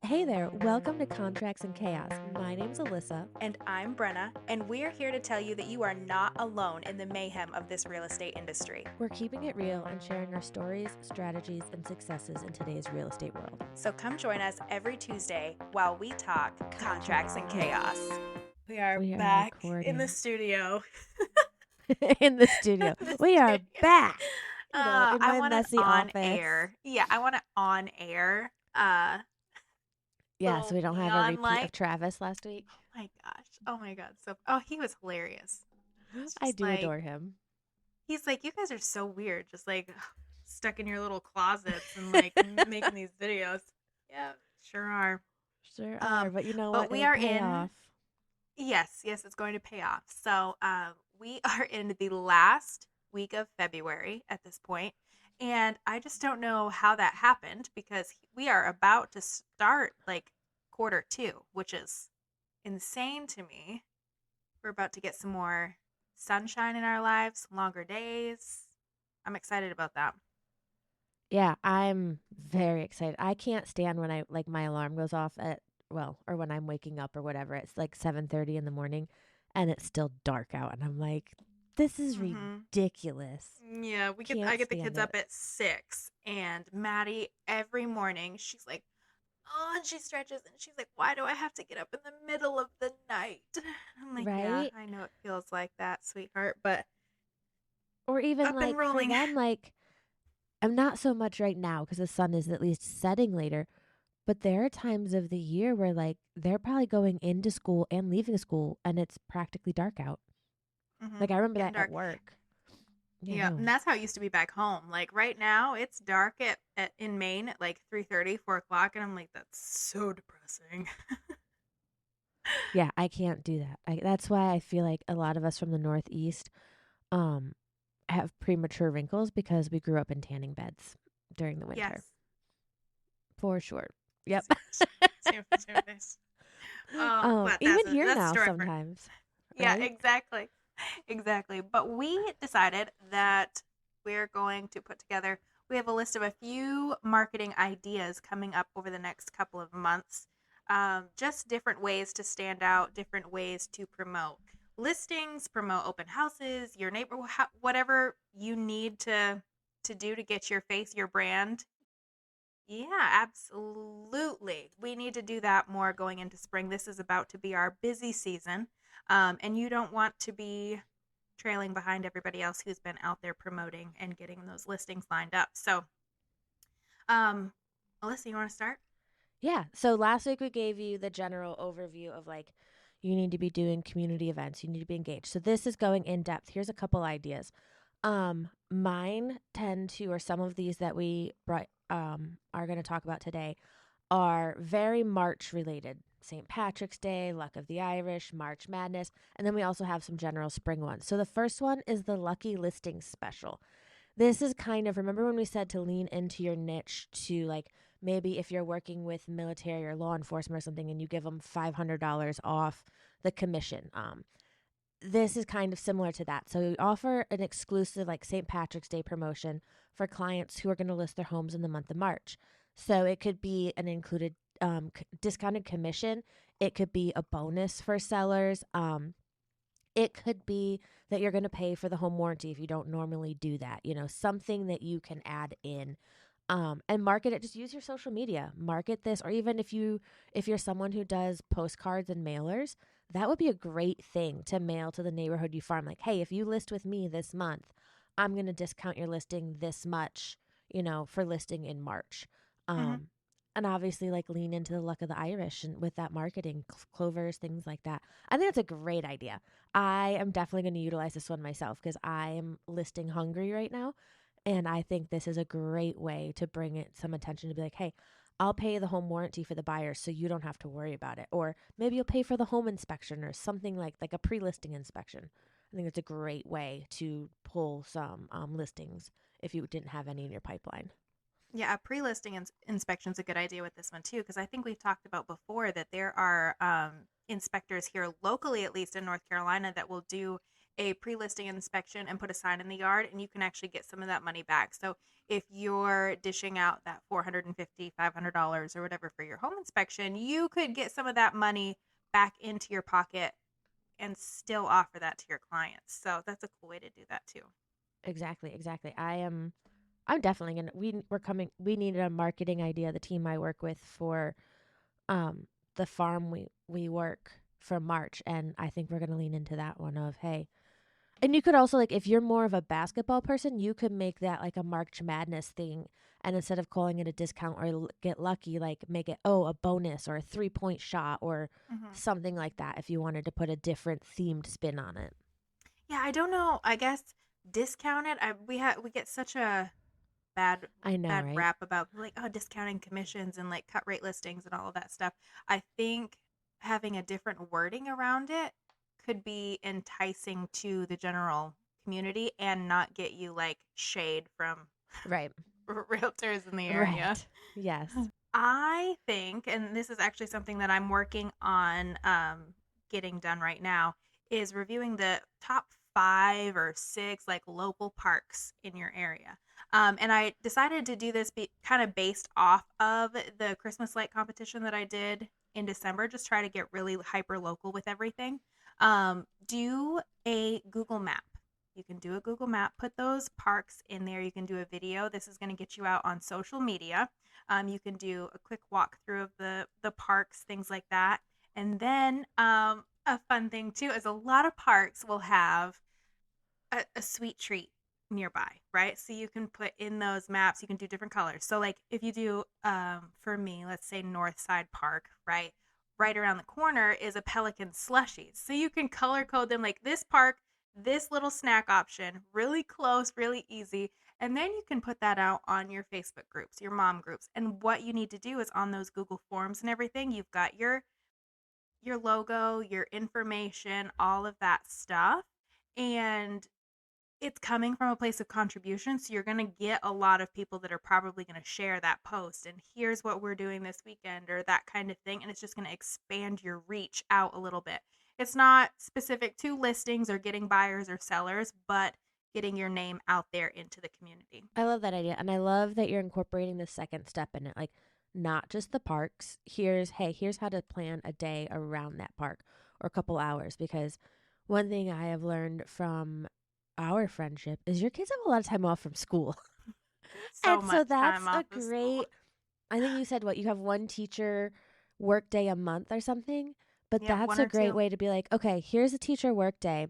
Hey there, welcome to Contracts and Chaos. My name's Alyssa. And I'm Brenna, and we're here to tell you that you are not alone in the mayhem of this real estate industry. We're keeping it real and sharing our stories, strategies, and successes in today's real estate world. So come join us every Tuesday while we talk contracts and chaos. We are We are back in the recording studio. in the studio. We are back. In I my want it messy on office. air. Yeah, I want it on air. Yeah, so Little we don't have a neon repeat light. of Travis last week. Oh my gosh. Oh my God. He was hilarious. It's I just do like, adore him. he's like, you guys are so weird, just like stuck in your little closets and like making these videos. Yeah, sure are. Sure are, but you know But what? we It'll are pay in. off. Yes, it's going to pay off. So, we are in the last week of February at this point, and I just don't know how that happened because we are about to start like quarter two, which is insane to me. We're about to get some more sunshine in our lives, longer days. I'm excited about that. Yeah, I'm very excited. I can't stand when my alarm goes off or when I'm waking up or whatever. It's like 7:30 in the morning and it's still dark out and I'm like, this is Mm-hmm. ridiculous. Yeah, I Can't get the kids stand it. up at 6, and Maddie every morning she's like, oh, and she stretches and she's like, why do I have to get up in the middle of the night? I'm like, yeah, Right? I know it feels like that, sweetheart, but Or even up and like for rolling. them, like I'm not so much right now because the sun is at least setting later, but there are times of the year where like they're probably going into school and leaving school and it's practically dark out. Mm-hmm. Like I remember Getting that at dark. work. Yeah, Yeah, and no. that's how it used to be back home. Like right now, it's dark at in Maine at like 3:30, 4 o'clock, and I'm like, that's so depressing. Yeah, I can't do that. That's why I feel like a lot of us from the Northeast um have premature wrinkles because we grew up in tanning beds during the winter. Yes, For sure. Yep. same same face. But Even here that's a now story for. sometimes, Yeah, right? exactly. Exactly. But we decided that we're going to put together, we have a list of a few marketing ideas coming up over the next couple of months. Just different ways to stand out, different ways to promote listings, promote open houses, your neighbor, whatever you need to do to get your face, your brand. Yeah, absolutely. We need to do that more going into spring. This is about to be our busy season. And you don't want to be trailing behind everybody else who's been out there promoting and getting those listings lined up. So, um, Alyssa, you want to start? Yeah. So last week we gave you the general overview of like you need to be doing community events, you need to be engaged. So this is going in depth. Here's a couple ideas. Mine tend to, or some of these that we are going to talk about today are very March related. St. Patrick's Day, Luck of the Irish, March Madness, and then we also have some general spring ones. So the first one is the Lucky Listings Special. This is kind of, remember when we said to lean into your niche to like maybe if you're working with military or law enforcement or something and you give them $500 off the commission. This is kind of similar to that. So we offer an exclusive like St. Patrick's Day promotion for clients who are going to list their homes in the month of March. So it could be an included discounted commission. It could be a bonus for sellers. It could be that you're going to pay for the home warranty if you don't normally do that. You know, something that you can add in and market it. Just use your social media, market this, or even if you're someone who does postcards and mailers, that would be a great thing to mail to the neighborhood you farm. Like, hey, if you list with me this month, I'm going to discount your listing this much, for listing in March. Mm-hmm. Um, and obviously, like lean into the luck of the Irish and with that marketing, clovers, things like that. I think that's a great idea. I am definitely going to utilize this one myself because I am listing hungry right now. And I think this is a great way to bring it some attention to be like, hey, I'll pay the home warranty for the buyer so you don't have to worry about it. Or maybe you'll pay for the home inspection or something like a pre-listing inspection. I think it's a great way to pull some listings if you didn't have any in your pipeline. Yeah, a pre-listing inspection is a good idea with this one too, because I think we've talked about before that there are inspectors here locally, at least in North Carolina, that will do a pre-listing inspection and put a sign in the yard, and you can actually get some of that money back. So if you're dishing out that $450, $500 or whatever for your home inspection, you could get some of that money back into your pocket and still offer that to your clients. So that's a cool way to do that too. Exactly, exactly. I'm definitely gonna we needed a marketing idea, the team I work with for um the farm we work for March, and I think we're gonna lean into that one of, hey. And you could also, like, if you're more of a basketball person, you could make that like a March Madness thing. And instead of calling it a discount or get lucky, like make it, oh, a bonus or a 3-point shot or Hmm. something like that if you wanted to put a different themed spin on it. Yeah, I don't know. I guess discounted. We get such a I know, bad right? rap about like, oh, discounting commissions and like cut rate listings and all of that stuff. I think having a different wording around it could be enticing to the general community and not get you like shade from Right. realtors in the area. Right. Yes. I think, and this is actually something that I'm working on getting done right now, is reviewing the top 5 or 6 like local parks in your area. And I decided to do this kind of based off of the Christmas light competition that I did in December. Just try to get really hyper local with everything. Do a Google map. You can do a Google map, put those parks in there. You can do a video. This is going to get you out on social media. You can do a quick walkthrough of the parks, things like that. And then a fun thing too is a lot of parks will have a sweet treat nearby, right? So you can put in those maps, you can do different colors. So like if you do for me, let's say Northside Park, right? Right around the corner is a Pelican slushies. So you can color code them like this park, this little snack option, really close, really easy. And then you can put that out on your Facebook groups, your mom groups. And what you need to do is on those Google Forms and everything, you've got your logo, your information, all of that stuff. And it's coming from a place of contribution, so you're going to get a lot of people that are probably going to share that post and here's what we're doing this weekend or that kind of thing, and it's just going to expand your reach out a little bit. It's not specific to listings or getting buyers or sellers, but getting your name out there into the community. I love that idea. And I love that you're incorporating the second step in it. Like, not just the parks. Here's how to plan a day around that park or a couple hours. Because one thing I have learned from our friendship is your kids have a lot of time off from school. So And so much time that's a off of school. great, I think you said what, you have one teacher work day a month or something. But Yep, that's one a or great two. way to be like, okay, here's a teacher work day,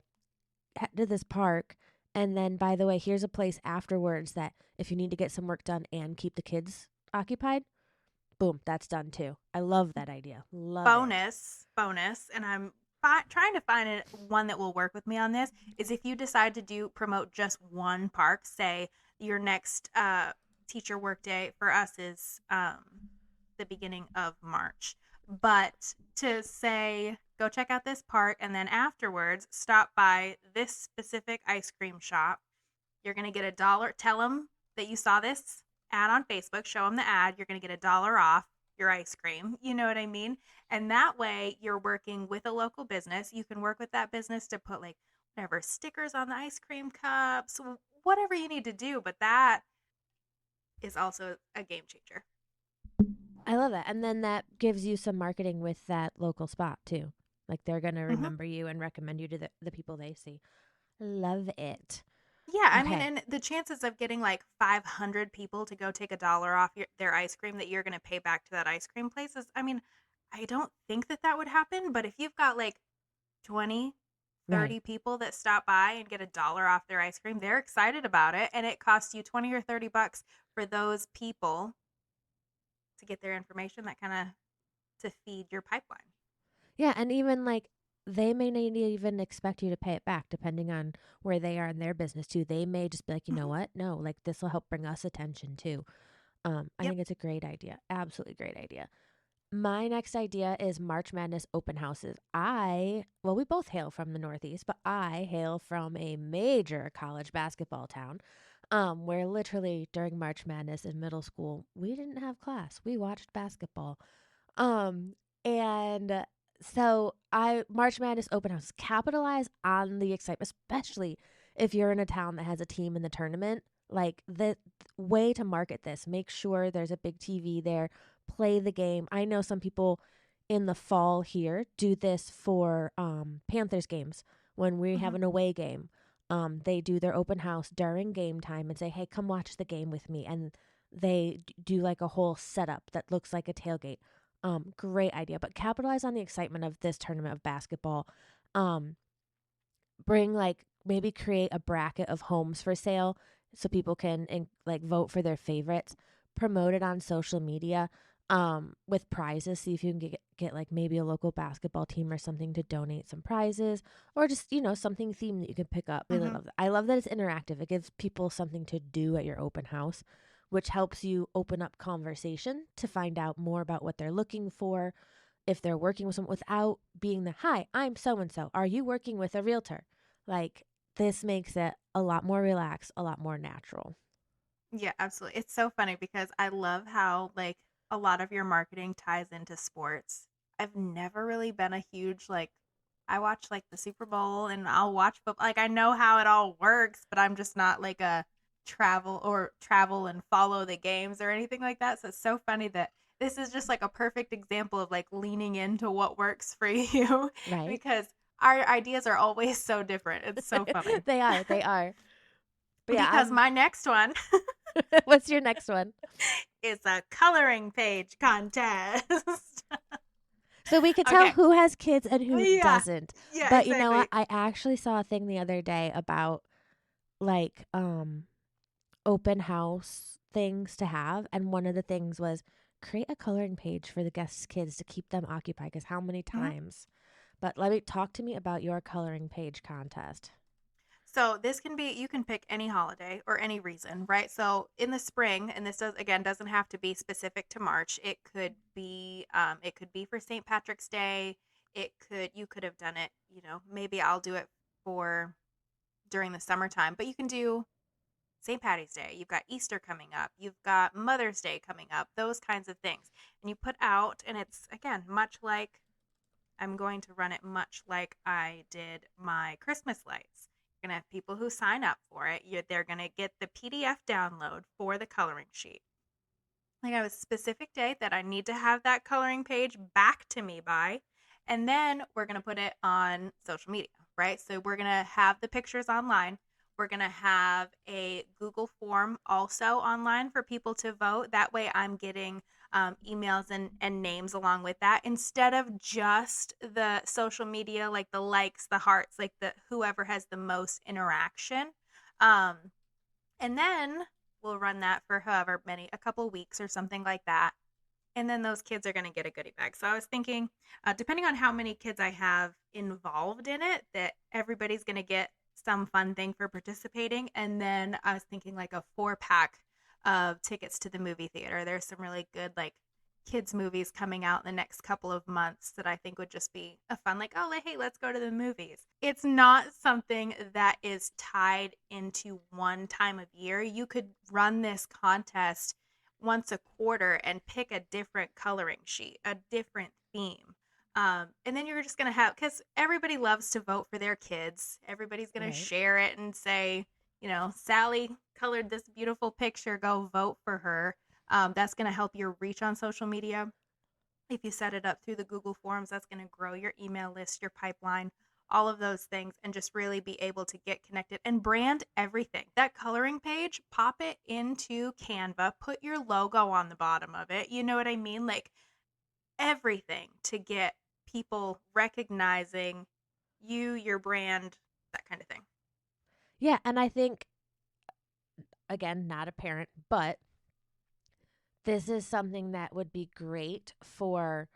head to this park. And then, by the way, here's a place afterwards that if you need to get some work done and keep the kids occupied, boom, that's done too. I love that idea. Love it. Bonus, and I'm trying to find one that will work with me on this, is if you decide to do promote just one park, say your next teacher work day for us is the beginning of March, but to say go check out this park and then afterwards stop by this specific ice cream shop. You're going to get $1. Tell them that you saw this ad on Facebook, show them the ad. You're going to get $1 off your ice cream. You know what I mean? And that way you're working with a local business. You can work with that business to put like whatever stickers on the ice cream cups, whatever you need to do. But that is also a game changer. I love that. And then that gives you some marketing with that local spot too. Like they're going to Hmm. remember you and recommend you to the people they see. Love it. Yeah, I mean, Okay. and the chances of getting like 500 people to go take $1 off their ice cream that you're going to pay back to that ice cream place is, I mean, I don't think that that would happen, but if you've got like 20, Right. 30 people that stop by and get $1 off their ice cream, they're excited about it. And it costs you 20 or $30 for those people to get their information that kind of to feed your pipeline. Yeah. And even like they may not even expect you to pay it back depending on where they are in their business too. They may just be like, you know Hmm. what? No, like this will help bring us attention too. I Yep. think it's a great idea. Absolutely great idea. My next idea is March Madness open houses. We both hail from the Northeast, but I hail from a major college basketball town where literally during March Madness in middle school, we didn't have class. We watched basketball. Um, and So I March Madness open house. Capitalize on the excitement, especially if you're in a town that has a team in the tournament. Like the way to market this, make sure there's a big TV there. Play the game. I know some people in the fall here do this for Panthers games when we have Hmm. an away game. They do their open house during game time and say, "Hey, come watch the game with me." And they do like a whole setup that looks like a tailgate. Great idea. But capitalize on the excitement of this tournament of basketball. Um, Bring like maybe create a bracket of homes for sale so people can like vote for their favorites. Promote it on social media with prizes. See if you can get like maybe a local basketball team or something to donate some prizes or just, something themed that you can pick up. Really Hmm. love that. I love that it's interactive. It gives people something to do at your open house, which helps you open up conversation to find out more about what they're looking for, if they're working with someone without being the hi, I'm so and so. Are you working with a realtor? Like this makes it a lot more relaxed, a lot more natural. Yeah, absolutely. It's so funny because I love how like a lot of your marketing ties into sports. I've never really been a huge like I watch like the Super Bowl and I'll watch but like I know how it all works, but I'm just not like a travel and follow the games or anything like that. So it's so funny that this is just like a perfect example of like leaning into what works for you Right? because our ideas are always so different. It's so funny. They are. They are. But yeah, Because my next one what's your next one? is a coloring page contest. So we could tell Okay. who has kids and who Yeah. doesn't. Yeah, But you know what? exactly. I actually saw a thing the other day about like open house things to have, and one of the things was create a coloring page for the guests' kids to keep them occupied, because how many Mhm. times. But let me talk to me about your coloring page contest. So this can be you can pick any holiday or any reason, right? So in the spring, and this doesn't have to be specific to March. It could be for St. Patrick's Day. You could have done it, maybe I'll do it for during the summertime, but you can do St. Patty's Day, you've got Easter coming up, you've got Mother's Day coming up, those kinds of things. And you put out, and it's again, much like I'm going to run it much like I did my Christmas lights. You're going to have people who sign up for it. They're going to get the PDF download for the coloring sheet. Like I have a specific date that I need to have that coloring page back to me by. And then we're going to put it on social media, right? So we're going to have the pictures online. We're going to have a Google form also online for people to vote. That way I'm getting emails and names along with that instead of just the social media, like the likes, the hearts, like the whoever has the most interaction. Um, and then we'll run that for however many, a couple weeks or something like that. And then those kids are going to get a goodie bag. So I was thinking, depending on how many kids I have involved in it, that everybody's going to get some fun thing for participating. And then I was thinking like a 4-pack of tickets to the movie theater. There's some really good like kids movies coming out in the next couple of months that I think would just be a fun like, oh, hey, let's go to the movies. It's not something that is tied into one time of year. You could run this contest once a quarter and pick a different coloring sheet, a different theme. And then you're just going to have, because everybody loves to vote for their kids. Everybody's going to Right. share it and say, Sally colored this beautiful picture, go vote for her. That's going to help your reach on social media. If you set it up through the Google Forms, that's going to grow your email list, your pipeline, all of those things, and just really be able to get connected and brand everything. That coloring page, pop it into Canva, put your logo on the bottom of it. You know what I mean? Like everything to get people recognizing you, your brand, that kind of thing. Yeah, and I think again, not a parent, but this is something that would be great for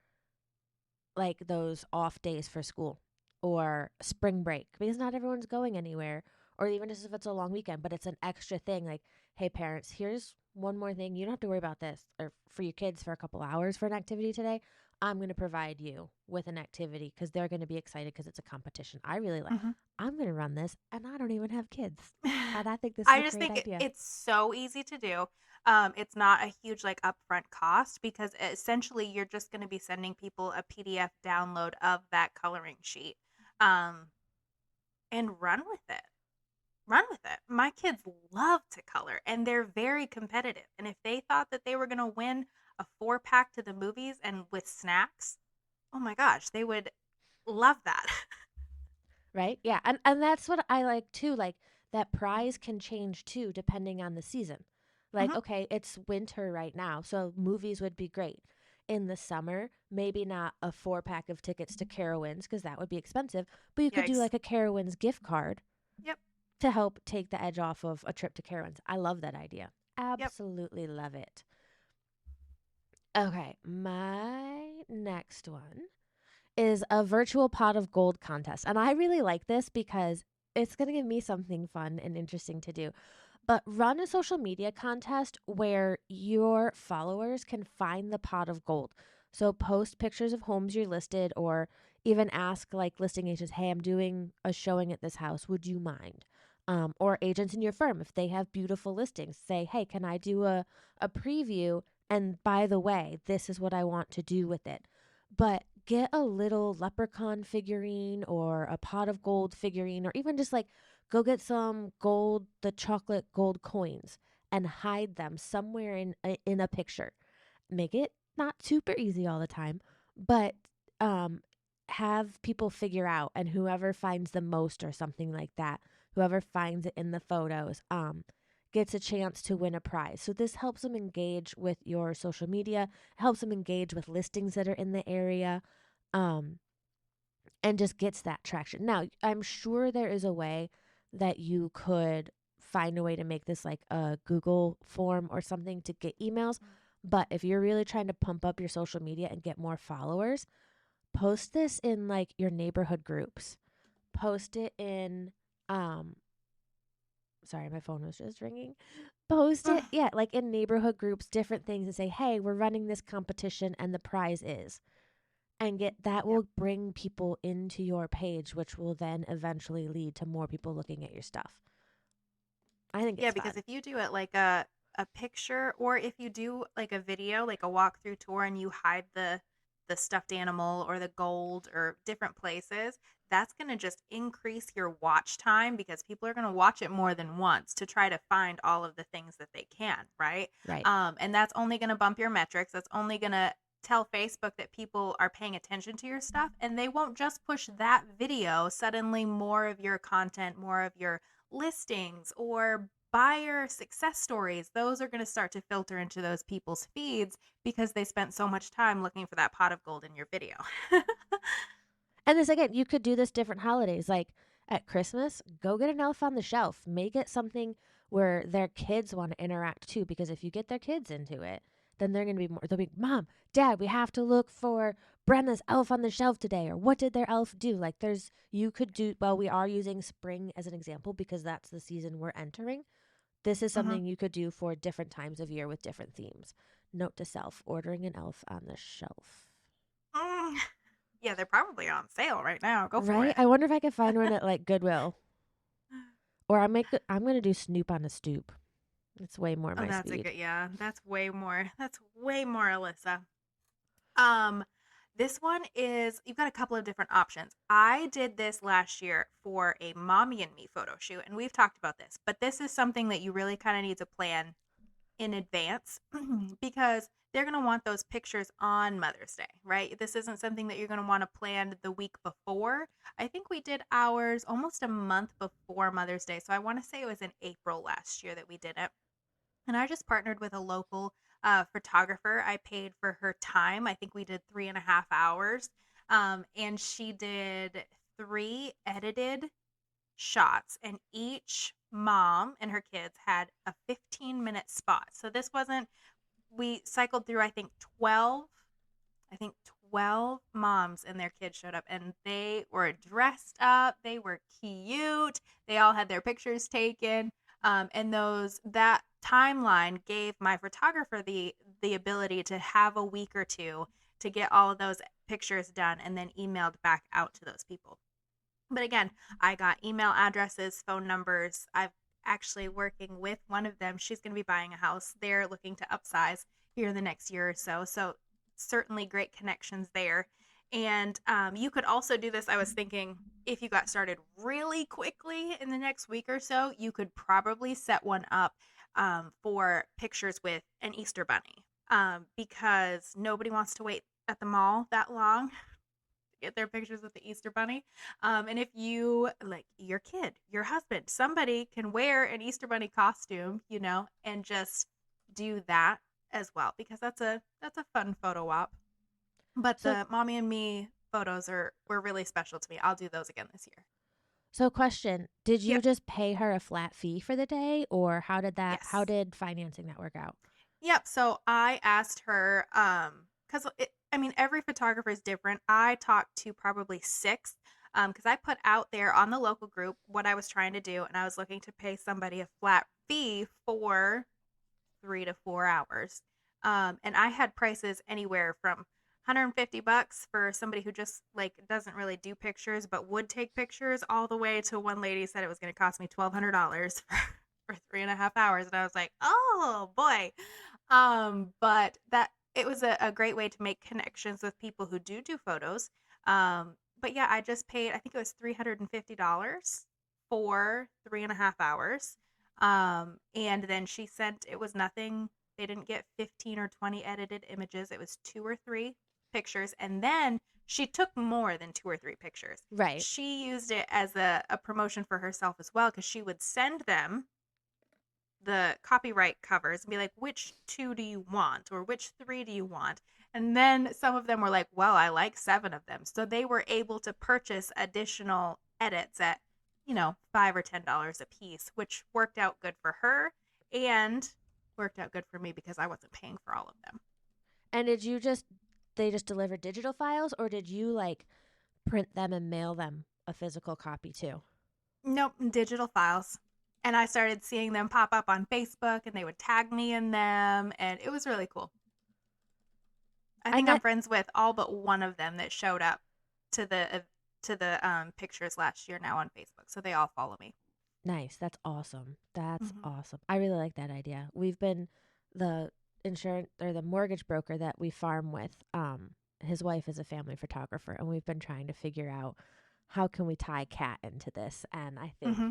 like those off days for school or spring break, because not everyone's going anywhere, or even just if it's a long weekend, but it's an extra thing like, hey parents, here's one more thing, you don't have to worry about this or for your kids for a couple hours for an activity today. I'm going to provide you with an activity because they're going to be excited because it's a competition. I really like, Mhm. I'm going to run this and I don't even have kids. And I think this is I a just great think idea. it's so easy to do. It's not a huge like upfront cost because essentially you're just going to be sending people a PDF download of that coloring sheet, um, and run with it. Run with it. My kids love to color and they're very competitive. And if they thought that they were going to win a 4-pack to the movies and with snacks, oh my gosh, they would love that. Right? Yeah. And that's what I like too. Like that prize can change too depending on the season. Like, Mhm. okay, it's winter right now, so movies would be great. In the summer, maybe not a 4 pack of tickets to Carowinds because that would be expensive, but you could do Yikes. like a Carowinds gift card Yep. to help take the edge off of a trip to Carowinds. I love that idea. Yep. Absolutely love it. Okay, my next one is a virtual pot of gold contest. And I really like this because it's going to give me something fun and interesting to do. But run a social media contest where your followers can find the pot of gold. So post pictures of homes you're listed or even ask like listing agents, hey, I'm doing a showing at this house. Would you mind? Or agents in your firm, if they have beautiful listings, say, hey, can I do a preview? And by the way, this is what I want to do with it. But get a little leprechaun figurine or a pot of gold figurine, or even just like go get some gold, the chocolate gold coins, and hide them somewhere in a picture. Make it not super easy all the time, but um, have people figure out, and whoever finds the most or something like that, whoever finds it in the photos, gets a chance to win a prize. So this helps them engage with your social media, helps them engage with listings that are in the area. Um, and just gets that traction. Now, I'm sure there is a way that you could find a way to make this like a Google form or something to get emails. But if you're really trying to pump up your social media and get more followers, post this in like your neighborhood groups. Post it in um sorry, my phone was just ringing. Post it, yeah, like in neighborhood groups, different things and say, "Hey, we're running this competition and the prize is." And get that Yep. will bring people into your page, which will then eventually lead to more people looking at your stuff. I think Yeah, it's because fun. if you do it like a picture or if you do like a video, like a walkthrough tour and you hide the stuffed animal or the gold or different places, that's going to just increase your watch time because people are going to watch it more than once to try to find all of the things that they can, right? Right. And that's only going to bump your metrics. That's only going to tell Facebook that people are paying attention to your stuff and they won't just push that video. Suddenly more of your content, more of your listings or buyer success stories, those are going to start to filter into those people's feeds because they spent so much time looking for that pot of gold in your video. And this again, you could do this different holidays. Like at Christmas, go get an elf on the shelf. Make it something where their kids want to interact too. Because if you get their kids into it, then they're going to be more, they'll be, Mom, Dad, we have to look for Brenna's elf on the shelf today. Or what did their elf do? Like you could do, well, we are using spring as an example because that's the season we're entering. This is Mm-hmm. something you could do for different times of year with different themes. Note to self, ordering an elf on the shelf. Mm. Yeah, they're probably on sale right now. Go for Right? it. I wonder if I could find one at like Goodwill. Or I'm gonna do Snoop on a stoop. It's way more Oh, my that's a speed. good, yeah. That's way more. That's way more, Alyssa. Um, this one is you've got a couple of different options. I did this last year for a mommy and me photo shoot, and we've talked about this, but this is something that you really kind of need to plan in advance because they're going to want those pictures on Mother's Day, right? This isn't something that you're going to want to plan the week before. I think we did ours almost a month before Mother's Day. So I want to say it was in April last year that we did it. And I just partnered with a local photographer. I paid for her time. I think we did 3.5 hours. And she did 3 edited shots, and each mom and her kids had a 15-minute spot. So this wasn't, we cycled through, I think 12 moms and their kids showed up, and they were dressed up, they were cute, they all had their pictures taken. And that timeline gave my photographer the ability to have a week or two to get all of those pictures done and then emailed back out to those people. But again, I got email addresses, phone numbers. I've actually working with one of them. She's going to be buying a house. They're looking to upsize here in the next year or so. So certainly great connections there. And you could also do this. I was thinking if you got started really quickly in the next week or so, you could probably set one up for pictures with an Easter bunny because nobody wants to wait at the mall that long get their pictures with the Easter bunny. And if you like your kid, your husband, somebody can wear an Easter bunny costume, and just do that as well because that's a fun photo op. But So the mommy and me photos were really special to me. I'll do those again this year. so question, did you Yep. just pay her a flat fee for the day, or how Yes. did financing that work out? Yep. So I asked her, because I mean, every photographer is different. I talked to probably six, because I put out there on the local group what I was trying to do, and I was looking to pay somebody a flat fee for 3 to 4 hours. And I had prices anywhere from $150 for somebody who just like doesn't really do pictures but would take pictures, all the way to one lady said it was going to cost me $1,200 for 3.5 hours, and I was like, oh boy. But that it was a great way to make connections with people who do photos. But yeah, I just paid, I think it was $350 for 3.5 hours. And then she sent, it was nothing. They didn't get 15 or 20 edited images. It was 2 or 3 pictures. And then she took more than 2 or 3 pictures. Right. She used it as a promotion for herself as well because she would send them the copyright covers and be like, which two do you want or which three do you want? And then some of them were like, well, I like 7 of them. So they were able to purchase additional edits at, $5 or $10 a piece, which worked out good for her and worked out good for me because I wasn't paying for all of them. And they just deliver digital files, or did you like print them and mail them a physical copy too? Nope, digital files. And I started seeing them pop up on Facebook and they would tag me in them. And it was really cool. I I think I'm met friends with all but one of them that showed up to the pictures last year now on Facebook. So they all follow me. Nice. That's awesome. That's Hmm. awesome. I really like that idea. We've been the insurance or the mortgage broker that we farm with. His wife is a family photographer, and we've been trying to figure out how can we tie Cat into this. And I think Hmm.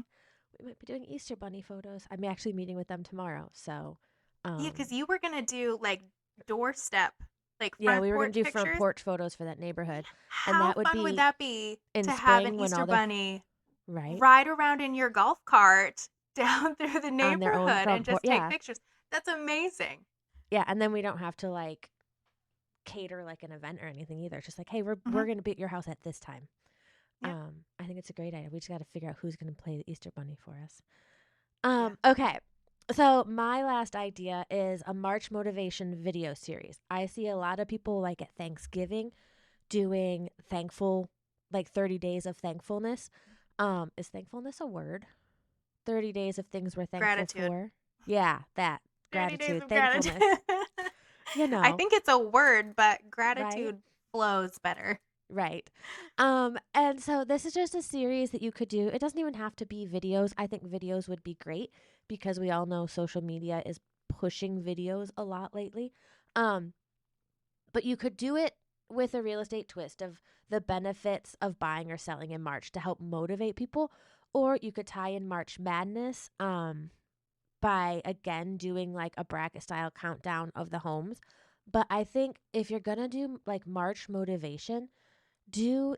we might be doing Easter bunny photos. I'm actually meeting with them tomorrow. So, Yeah, because um, you were gonna do like doorstep, like yeah, front we were gonna porch do front pictures. porch photos for that neighborhood, and How that would fun would be that be in to have an spring when Easter all the bunny right ride around in your golf cart down through the on their own neighborhood and front porch. just take Yeah, pictures? That's amazing. yeah, and then we don't have to like cater like an event or anything either. It's just like, hey, we're Hmm. gonna be at your house at this time. Yep. I think it's a great idea. We just got to figure out who's gonna play the Easter Bunny for us. Yeah. Okay. So my last idea is a March motivation video series. I see a lot of people like at Thanksgiving doing thankful, like 30 days of thankfulness. Is thankfulness a word? 30 days of things we're thankful Gratitude. for. Yeah, that 30 days gratitude, of gratitude. thankfulness. You I know, think it's a word, but right? gratitude flows better. Right. And so this is just a series that you could do. It doesn't even have to be videos. I think videos would be great because we all know social media is pushing videos a lot lately. Um, but you could do it with a real estate twist of the benefits of buying or selling in March to help motivate people. Or you could tie in March Madness by again doing like a bracket style countdown of the homes. But I think if you're gonna do like March motivation, do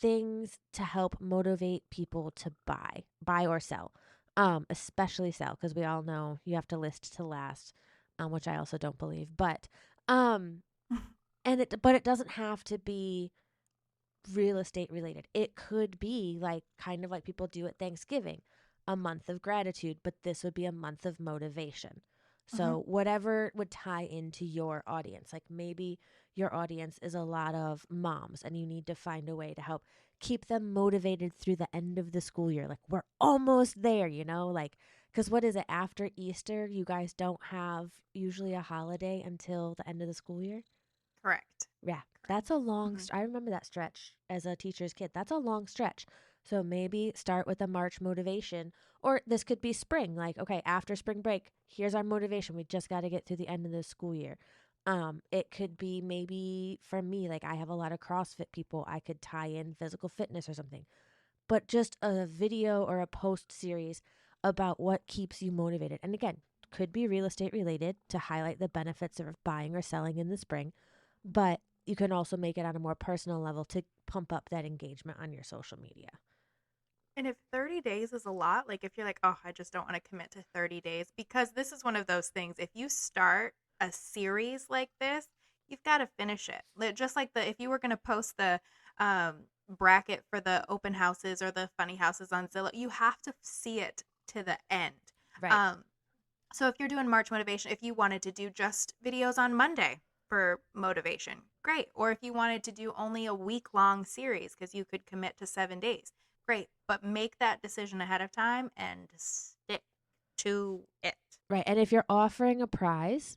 things to help motivate people to buy or sell, especially sell, because we all know you have to list to last, which I also don't believe. But um, but it doesn't have to be real estate related. It could be like kind of like people do at Thanksgiving, a month of gratitude, but this would be a month of motivation. Hmm. So, whatever would tie into your audience, like maybe your audience is a lot of moms and you need to find a way to help keep them motivated through the end of the school year. Like, we're almost there, like, because what is it after Easter? You guys don't have usually a holiday until the end of the school year? Correct. Yeah. That's a long, Mhm. I remember that stretch as a teacher's kid. That's a long stretch. So maybe start with a March motivation, or this could be spring. Like, okay, after spring break, here's our motivation. We just got to get through the end of the school year. It could be maybe for me, like I have a lot of CrossFit people, I could tie in physical fitness or something, but just a video or a post series about what keeps you motivated. And again, could be real estate related to highlight the benefits of buying or selling in the spring, but you can also make it on a more personal level to pump up that engagement on your social media. And if 30 days is a lot, like if you're like, oh, I just don't want to commit to 30 days, because this is one of those things. If you start a series like this, you've got to finish it. Just like if you were going to post the bracket for the open houses or the funny houses on Zillow, you have to see it to the end. Right. Um, so if you're doing March motivation, if you wanted to do just videos on Monday for motivation, great. Or if you wanted to do only a week long series because you could commit to 7 days, great. But make that decision ahead of time and stick to it. Right. And if you're offering a prize,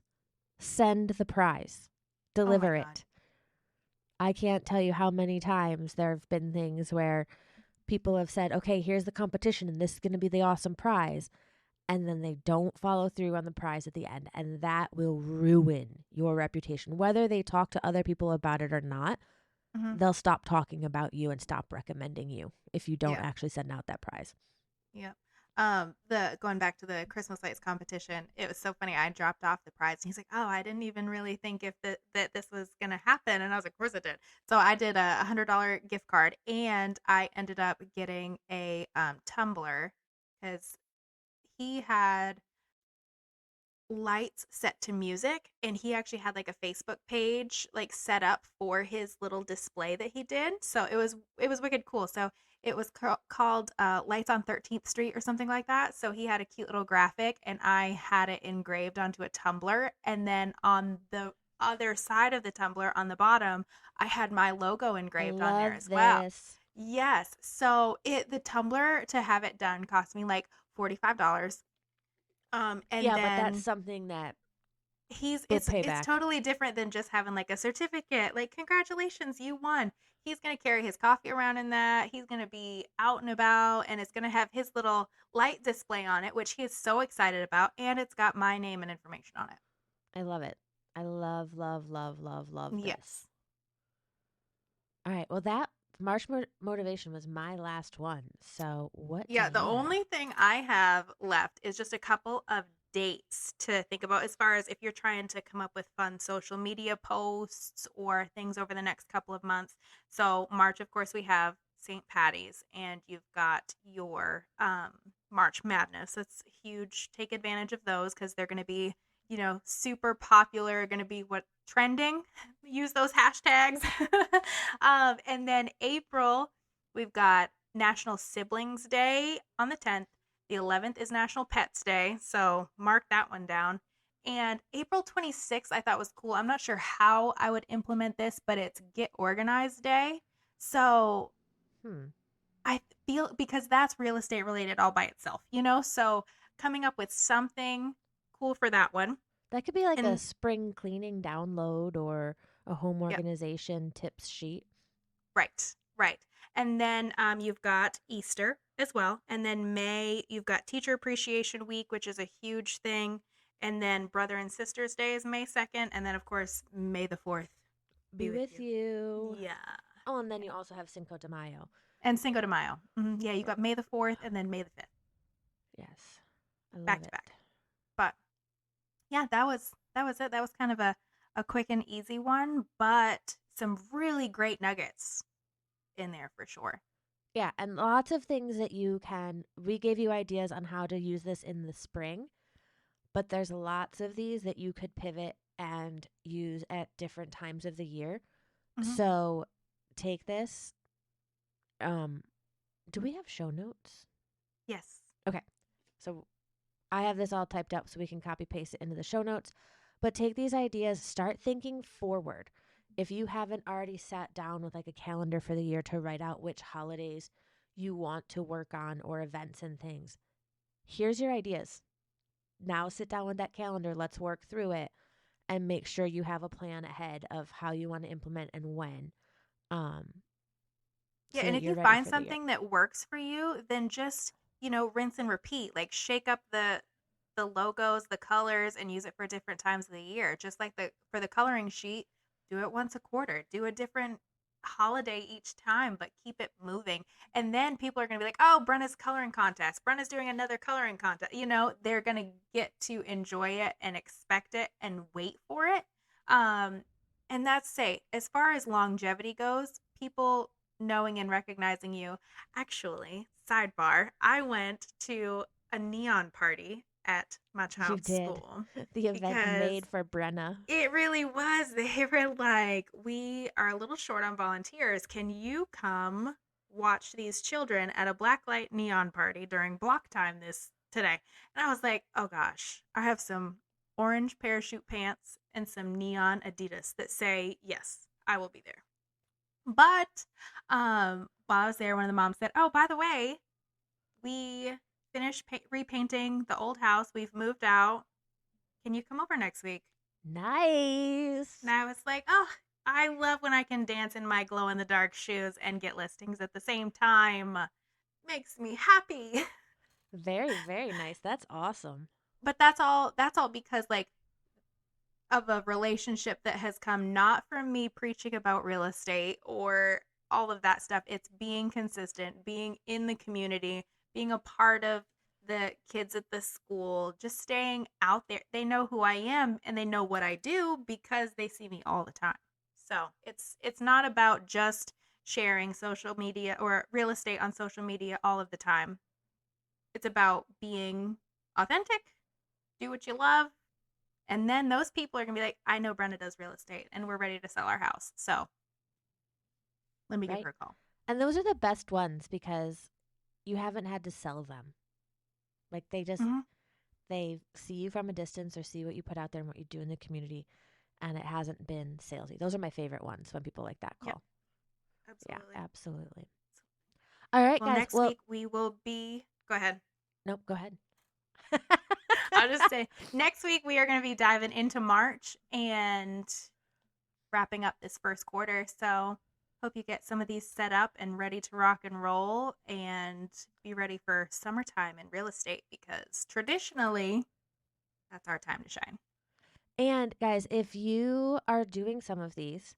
send the prize, Oh my deliver God. it. I can't tell you how many times there have been things where people have said, okay, here's the competition and this is going to be the awesome prize. And then they don't follow through on the prize at the end. And that will ruin your reputation. Whether they talk to other people about it or not, Hmm. they'll stop talking about you and stop recommending you if you don't Yeah. actually send out that prize. Yeah. The going back to the Christmas lights competition, it was so funny. I dropped off the prize, and he's like, "Oh, I didn't even really think if that this was gonna happen." And I was like, "Of course it did." So I did a $100 gift card, and I ended up getting a tumbler because he had lights set to music, and he actually had like a Facebook page like set up for his little display that he did. So it was wicked cool. So it was called Lights on 13th Street or something like that. So he had a cute little graphic, and I had it engraved onto a tumbler, and then on the other side of the tumbler on the bottom, I had my logo I engraved on there love as well. this. Yes. So the tumbler to have it done cost me like $45. And Yeah, but that's then something that he's will it's pay it's back. totally different than just having like a certificate. Like, congratulations, you won. He's going to carry his coffee around in that. He's going to be out and about, and it's going to have his little light display on it, which he is so excited about, and it's got my name and information on it. I love it. I love, love, love, love, love this. Yes. All right. Well, that March motivation was my last one. So, what do Yeah, the you have? only thing I have left is just a couple of dates to think about as far as if you're trying to come up with fun social media posts or things over the next couple of months. So, March, of course, we have St. Patty's, and you've got your March Madness. That's huge. Take advantage of those because they're going to be, super popular, going to be what trending. Use those hashtags. And then April, we've got National Siblings Day on the 10th. The 11th is National Pets Day, so mark that one down. And April 26th, I thought was cool. I'm not sure how I would implement this, but it's Get Organized Day. So Hmm. I feel because that's real estate related all by itself. So coming up with something cool for that one. That could be like a And spring cleaning download or a home yep, organization tips sheet. right, right. And then you've got Easter as well. And then May, you've got Teacher Appreciation Week, which is a huge thing. And then Brother and Sisters Day is May 2nd. And then, of course, May the 4th be Be with with you. you. Yeah. Oh, and then you Yeah. also have Cinco de Mayo. And Cinco de Mayo. Yeah, you got May the 4th and then May the 5th, Yes. I love back to it. back. But yeah, that was it. That was kind of a quick and easy one, but some really great nuggets in there for sure. Yeah, and lots of things that we gave you ideas on how to use this in the spring, but there's lots of these that you could pivot and use at different times of the year. Hmm. So take this. Um, do we have show notes? Yes. Okay. So I have this all typed up so we can copy paste it into the show notes. But take these ideas, start thinking forward. If you haven't already sat down with like a calendar for the year to write out which holidays you want to work on or events and things, here's your ideas. Now sit down with that calendar. Let's work through it and make sure you have a plan ahead of how you want to implement and when, um, Yeah, so and that if you're you ready find for the year. something that works for you, then just, rinse and repeat. Like shake up the logos, the colors and use it for different times of the year. Just like the for the coloring sheet, do it once a quarter. Do a different holiday each time, but keep it moving. And then people are going to be like, "Oh, Brenna's coloring contest. Brenna's doing another coloring contest." They're going to get to enjoy it and expect it and wait for it. Um and that's say as far as longevity goes, people knowing and recognizing you. Actually, sidebar, I went to a neon party at my You child's did. school The event because made for Brenna. it really was. They were like, "We are a little short on volunteers. Can you come watch these children at a blacklight neon party during block time this today?" And I was like, "Oh gosh, I have some orange parachute pants and some neon Adidas that say, yes, I will be there." But while I was there, one of the moms said, "Oh, by the way, we finished repainting the old house. We've moved out. Can you come over next week?" And Nice. I was like, "Oh, I love when I can dance in my glow in the dark shoes and get listings at the same time. Makes me happy." Very, very nice. That's awesome. But that's all because like of a relationship that has come not from me preaching about real estate or all of that stuff. It's being consistent, being in the community, being a part of the kids at the school, just staying out there. They know who I am and they know what I do because they see me all the time. So it's not about just sharing social media or real estate on social media all of the time. It's about being authentic, do what you love, and then those people are going to be like, "I know Brenda does real estate and we're ready to sell our house. So let me give Right? her a call." And those are the best ones because you haven't had to sell them. Like Mm-hmm. they see you from a distance or see what you put out there and what you do in the community, and it hasn't been salesy. Those are my favorite ones when people like that Yep, call. Yeah, absolutely. absolutely. All right, Well, guys. next Well, week we will be. Go ahead. nope, go ahead. I'll just say next week we are going to be diving into March and wrapping up this first quarter. So hope you get some of these set up and ready to rock and roll and be ready for summertime in real estate because traditionally that's our time to shine. And guys, if you are doing some of these,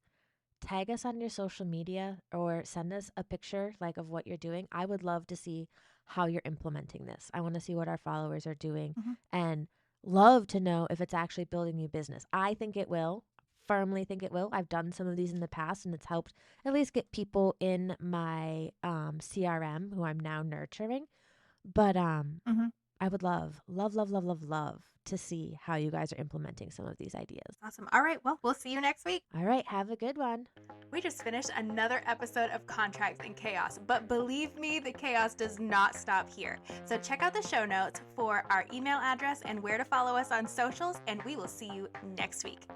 tag us on your social media or send us a picture like of what you're doing. I would love to see how you're implementing this. I want to see what our followers are doing Mm-hmm. and love to know if it's actually building new business. I think it will. Firmly think it will. I've done some of these in the past and it's helped at least get people in my CRM who I'm now nurturing. But Mm-hmm. I would love, love, love, love, love, love to see how you guys are implementing some of these ideas. Awesome. All right. Well, we'll see you next week. All right, have a good one. We just finished another episode of Contracts and Chaos, but believe me, the chaos does not stop here. So check out the show notes for our email address and where to follow us on socials, and we will see you next week.